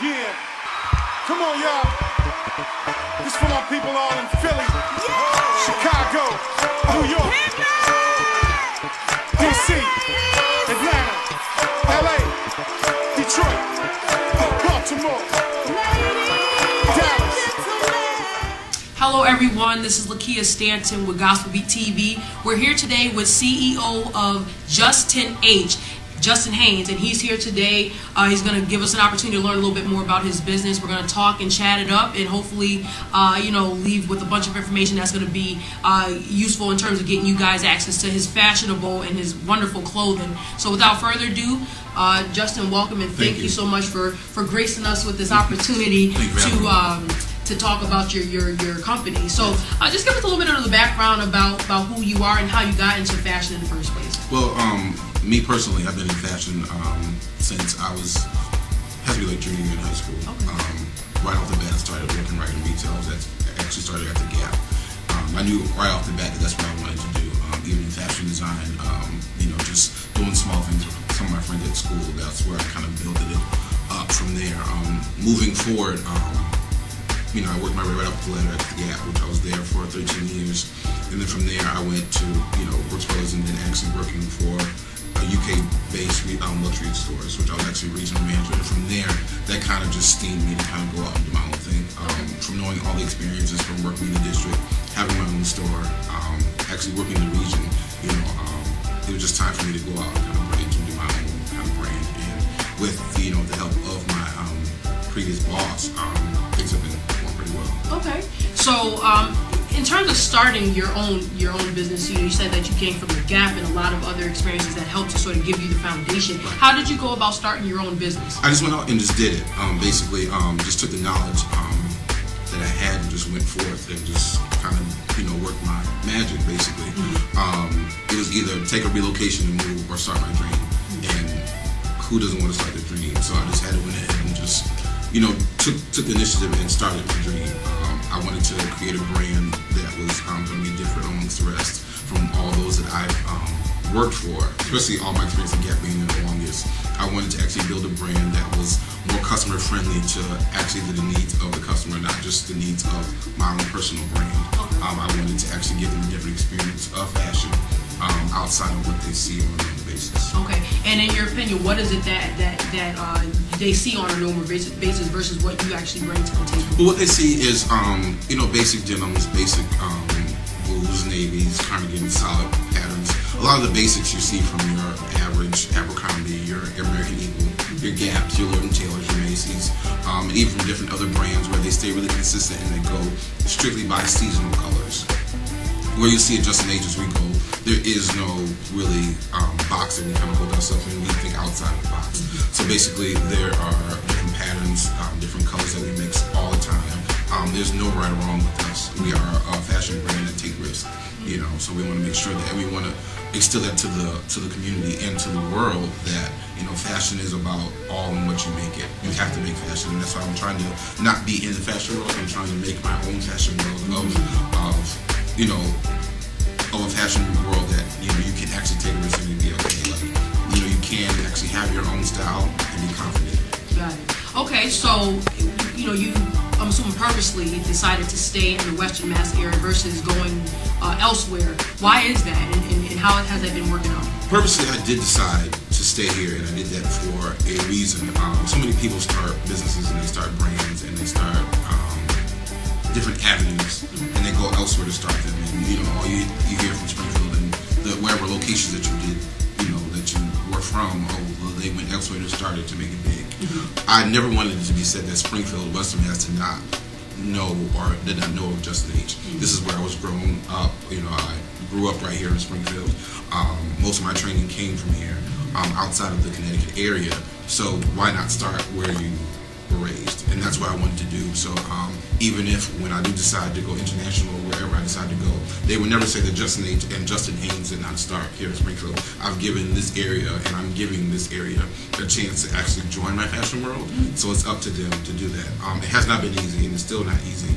Yeah. Come on, y'all. This for my people all in Philly, Chicago, New York, DC, Atlanta, LA, Detroit, Baltimore, Dallas. Hello everyone, this is Lakia Stanton with Gospel Beat TV. We're here today with CEO of JUS10H, Justin Haynes, and he's here today. He's going to give us an opportunity to learn a little bit more about his business. We're going to talk and chat it up and hopefully, leave with a bunch of information that's going to be useful in terms of getting you guys access to his fashionable and his wonderful clothing. So without further ado, Justin, welcome and thank you so much for gracing us with this opportunity to talk about your company. So just give us a little bit of the background about who you are and how you got into fashion in the first place. Well, me personally, I've been in fashion since I was junior in high school. Okay. Right off the bat, I started working right in retail. I actually started at the Gap. I knew right off the bat that that's what I wanted to do. Even in fashion design, just doing small things with some of my friends at school. That's where I kind of built it up from there. Moving forward, I worked my way right up the ladder at the Gap, which I was there for 13 years. And then from there, I went to, Brooks Brothers and then actually working for UK-based luxury stores, which I was actually regional manager. And from there, that kind of just steamed me to kind of go out and do my own thing. From knowing all the experiences from working in the district, having my own store, actually working in the region, it was just time for me to go out and kind of break into my own kind of brand. And with the help of my previous boss, things have been going pretty well. Okay, so in terms of starting your own business, you said that you came from the Gap and a lot of other experiences that helped to sort of give you the foundation. How did you go about starting your own business? I just went out and just did it. Basically, just took the knowledge that I had and just went forth and just kind of worked my magic. Basically, it was either take a relocation and move or start my dream. And who doesn't want to start their dream? So I just had to went ahead and just took the initiative and started my dream. I wanted to create a brand that was going to be different amongst the rest from all those that I've worked for, especially all my experience at Gap being the longest. I wanted to actually build a brand that was more customer friendly to actually the needs of the customer, not just the needs of my own personal brand. I wanted to actually give them a different experience of fashion outside of what they see on a normal basis. Okay, and in your opinion, what is it that they see on a normal basis versus what you actually bring to the table? Well, what they see is, basic denims, basic blues, navies, kind of getting solid patterns. A lot of the basics you see from your average Abercrombie, your American Eagle, your Gaps, your Lord & Taylors, your Macy's, and even from different other brands where they stay really consistent and they go strictly by seasonal colors. Where you see at JUS10H as we go, there is no really box that we kind of hold ourselves in. We think outside of the box. So basically, there are different patterns, different colors that we mix all the time. There's no right or wrong with us. We are a fashion brand that take risks, So we want to make sure that we want to instill that to the community and to the world that fashion is about all in what you make it. You have to make fashion, and that's why I'm trying to not be in the fashion world. I'm trying to make my own fashion world of a fashion world that you can actually take a risk and be okay. You can actually have your own style and be confident. Got it. Okay, so you I'm assuming purposely decided to stay in the Western Mass area versus going elsewhere. Why is that, and how has that been working out? Purposely, I did decide to stay here, and I did that for a reason. So many people start businesses and they start brands and they start different avenues, and they go elsewhere to start them. And all you hear from Springfield and wherever locations that you did, that you were from, they went elsewhere to start it to make it big. I never wanted it to be said that Springfield, Western Mass, did not know of JUS10H. This is where I was growing up. I grew up right here in Springfield. Most of my training came from here, outside of the Connecticut area. So why not start where you were raised? And that's what I wanted to do. So even if when I do decide to go international or wherever I decide to go, they would never say that JUS10H and Justin Haynes did not start here in Springfield. I've given this area, and I'm giving this area a chance to actually join my fashion world. So it's up to them to do that. It has not been easy, and it's still not easy.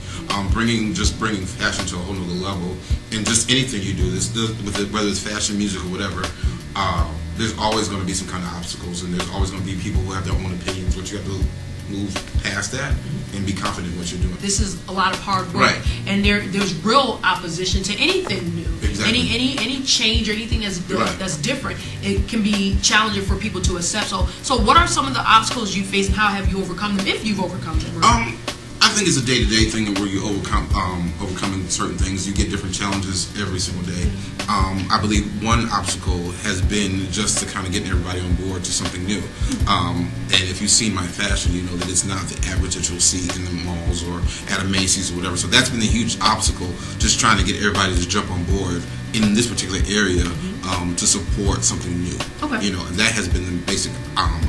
Bringing fashion to a whole nother level, and just anything you do, whether it's fashion, music, or whatever, there's always going to be some kind of obstacles, and there's always going to be people who have their own opinions, but you have to move past that and be confident in what you're doing. This is a lot of hard work, Right. and there's real opposition to anything new. Exactly. Any change or anything that's Right. that's different. It can be challenging for people to accept. So what are some of the obstacles you face, and how have you overcome them, if you've overcome them? I think it's a day-to-day thing where you overcoming certain things. You get different challenges every single day. I believe one obstacle has been just to kind of getting everybody on board to something new. And if you've seen my fashion, you know that it's not the average that you'll see in the malls or at a Macy's or whatever. So that's been a huge obstacle, just trying to get everybody to jump on board in this particular area to support something new. Okay. You know, and that has been the basic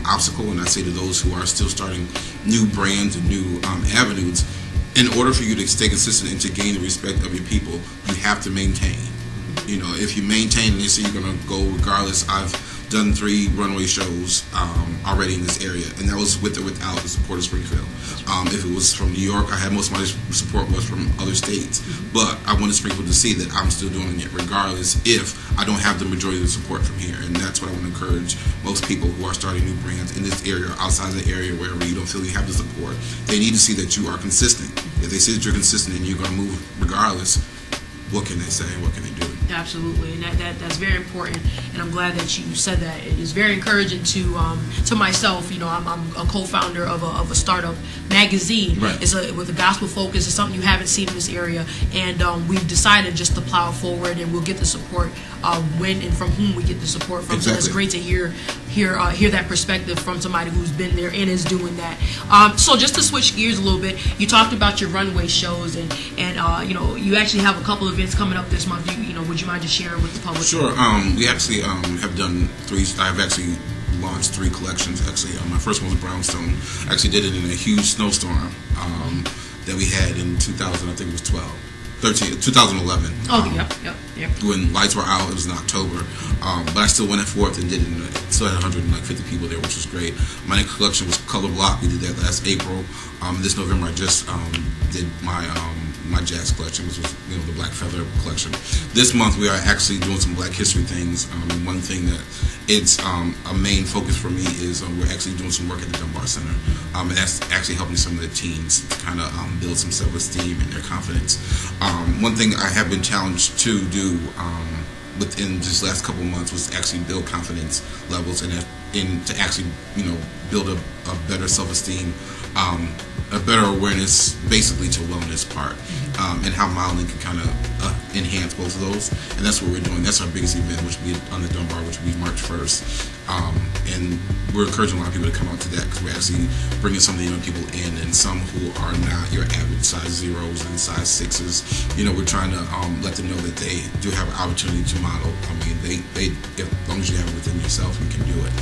obstacle. And I say to those who are still starting new brands and new avenues, in order for you to stay consistent and to gain the respect of your people, you have to maintain. You know, if you maintain and you say you're going to go regardless, I've done 3 runway shows already in this area, and that was with or without the support of Springfield. If it was from New York, I had most of my support was from other states, but I wanted Springfield to see that I'm still doing it regardless if I don't have the majority of the support from here. And that's what I want to encourage most people who are starting new brands in this area, outside of the area, wherever you don't feel you have the support. They need to see that you are consistent. If they see that you're consistent and you're going to move regardless, what can they say? What can they do? Absolutely, and that's very important. And I'm glad that you said that. It is very encouraging to myself. You know, I'm a co-founder of a startup magazine. Right. It's with a gospel focus. It's something you haven't seen in this area, and we've decided just to plow forward, and we'll get the support when and from whom we get the support from. Exactly. So it's great to hear that perspective from somebody who's been there and is doing that. So just to switch gears a little bit, you talked about your runway shows, and you know, you actually have a couple events coming up this month. You know, would you mind just sharing with the public? Sure. We actually have done 3. I've actually launched 3 collections. Actually, my first one was Brownstone. I actually did it in a huge snowstorm that we had in 2000. I think it was 2011. Oh, yep. When lights were out, it was in October, but I still went forth and did it. Still had 150 people there, which was great. My next collection was Color Block. We did that last April. This November, I just did my jazz collection, which was, you know, the Black Feather collection. This month, we are actually doing some Black History things. And one thing that it's a main focus for me is we're actually doing some work at the Dunbar Center, and that's actually helping some of the teens to kind of build some self-esteem and their confidence. One thing I have been challenged to do within just last couple of months was actually build confidence levels and to actually, you know, build a better self-esteem, a better awareness basically to wellness part, and how modeling can kind of enhance both of those. And that's what we're doing. That's our biggest event, which will be on the Dunbar, which will be March 1st. And we're encouraging a lot of people to come out to that, because we're actually bringing some of the young people in, and some who are not your average size 0s and size 6s. You know, we're trying to let them know that they do have an opportunity to model. I mean, they as long as you have it within yourself, you can do it.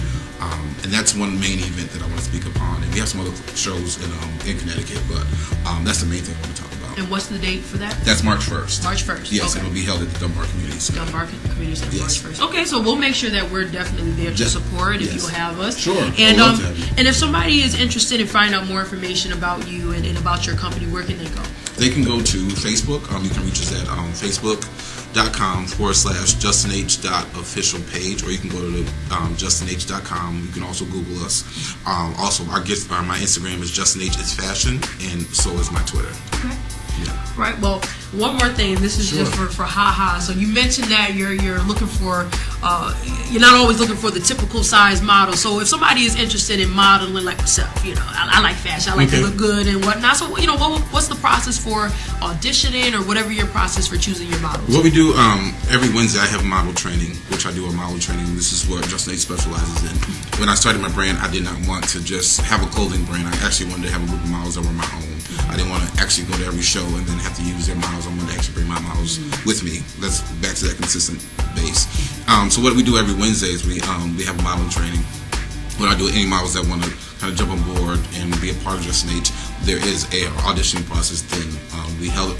And that's one main event that I want to speak upon. And we have some other shows in Connecticut, but that's the main thing I want to talk about. And what's the date for that? That's March 1st. March 1st. Yes, okay. and it'll be held at the Dunbar Community Center. Dunbar Community Center. Yes. March 1st. Okay, so we'll make sure that we're definitely there to support if you'll have us. Sure. And love to have you. and if somebody is interested in finding out more information about you and about your company, where can they go? They can go to Facebook. You can reach us at facebook.com/JUS10H.official page, or you can go to JUS10H.com. You can also Google us. Also, my Instagram is JUS10H is fashion, and so is my Twitter. Okay. Yeah. Right. Well, one more thing. This is Sure. just for haha. So you mentioned that you're looking for you're not always looking for the typical size model. So if somebody is interested in modeling like myself, you know, I like fashion. I like to look good and whatnot. So you know, what's the process for auditioning, or whatever your process for choosing your models? What we do every Wednesday, I have model training, which I do a model training. This is what JUS10H specializes in. When I started my brand, I did not want to just have a clothing brand. I actually wanted to have a group of models that were my own. I didn't want to actually go to every show and then have to use their models. I wanted to actually bring my models with me. That's back to that consistent base. So what we do every Wednesday is we have modeling training. What I do with any models that want to kind of jump on board and be a part of JUS10H, there is a auditioning process thing. We hold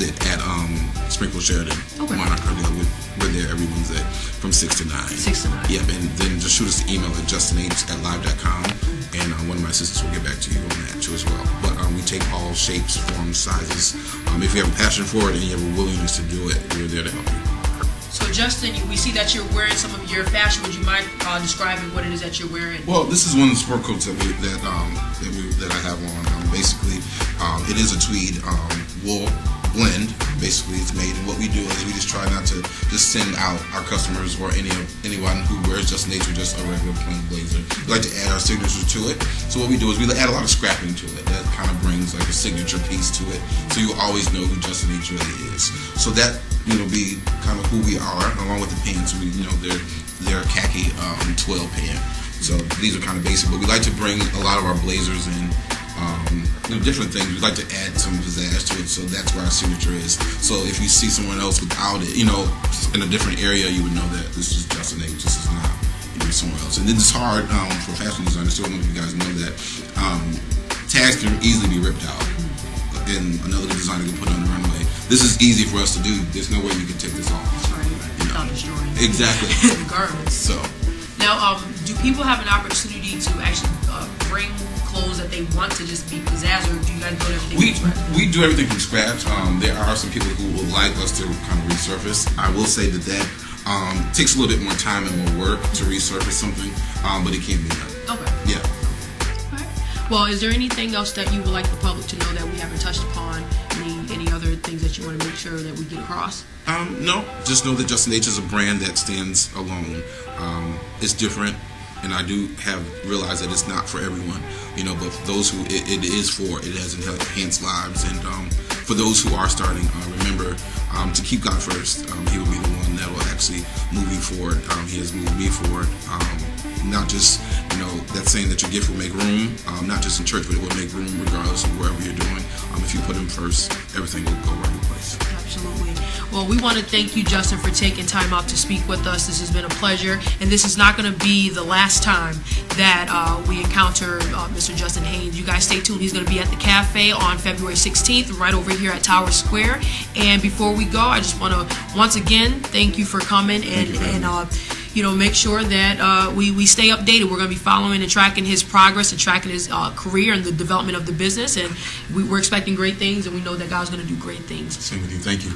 it at Springfield Sheridan. Okay. We're there every Wednesday from 6 to 9. 6 to 9. Yeah, and then just shoot us an email at JUS10H@live.com, and one of my assistants will get back to you on that too as well. But we take all shapes, forms, sizes. If you have a passion for it and you have a willingness to do it, we're there to help you. So Justin, we see that you're wearing some of your fashion. Would you mind describing what it is that you're wearing? Well, this is one of the sport coats that I have on. Basically, it is a tweed wool blend. Basically, it's made, and what we do is we just try not to just send out our customers or anyone who wears JUS10H or just a regular plain blazer. We like to add our signature to it. So what we do is we add a lot of scrapping to it. That kind of brings like a signature piece to it. So you always know who JUS10H really is. So that be kind of who we are, along with the pants. They're khaki 12 pant. So these are kind of basic, but we like to bring a lot of our blazers in. Different things. We like to add some pizzazz to it, so that's where our signature is. So if you see someone else without it, in a different area, you would know that this is JUS10H. This is not somewhere else. And then it's hard for fashion designers. So I don't know if you guys know that tags can easily be ripped out, and another designer can put it on the runway. This is easy for us to do. There's no way you can take this off. That's right. Without destroying Exactly. the garments. So now, do people have an opportunity to actually bring clothes that they want to just be pizzazz, or do you guys do everything from scratch? We do everything from scratch. There are some people who would like us to kind of resurface. I will say that takes a little bit more time and more work to resurface something, but it can be done. Okay. Yeah. All right. Well, is there anything else that you would like the public to know that we haven't touched upon? Any other things that you want to make sure that we get across? No. Just know that JUS10H is a brand that stands alone. It's different. And I do have realized that it's not for everyone, but for those who it is for, it has enhanced lives. And for those who are starting, remember to keep God first. He will be the one that will actually move you forward. He has moved me forward. Not just, that saying that your gift will make room, not just in church, but it will make room regardless of wherever you're doing. If you put him first, everything will go right in place. Absolutely. Well, we want to thank you, Justin, for taking time out to speak with us. This has been a pleasure, and this is not going to be the last time that we encounter Mr. Justin Haynes. You guys stay tuned. He's going to be at the cafe on February 16th, right over here at Tower Square. And before we go, I just want to once again thank you for coming and make sure that we stay updated. We're going to be following and tracking his progress and tracking his career and the development of the business. And we're expecting great things, and we know that God's going to do great things. Same with you. Thank you.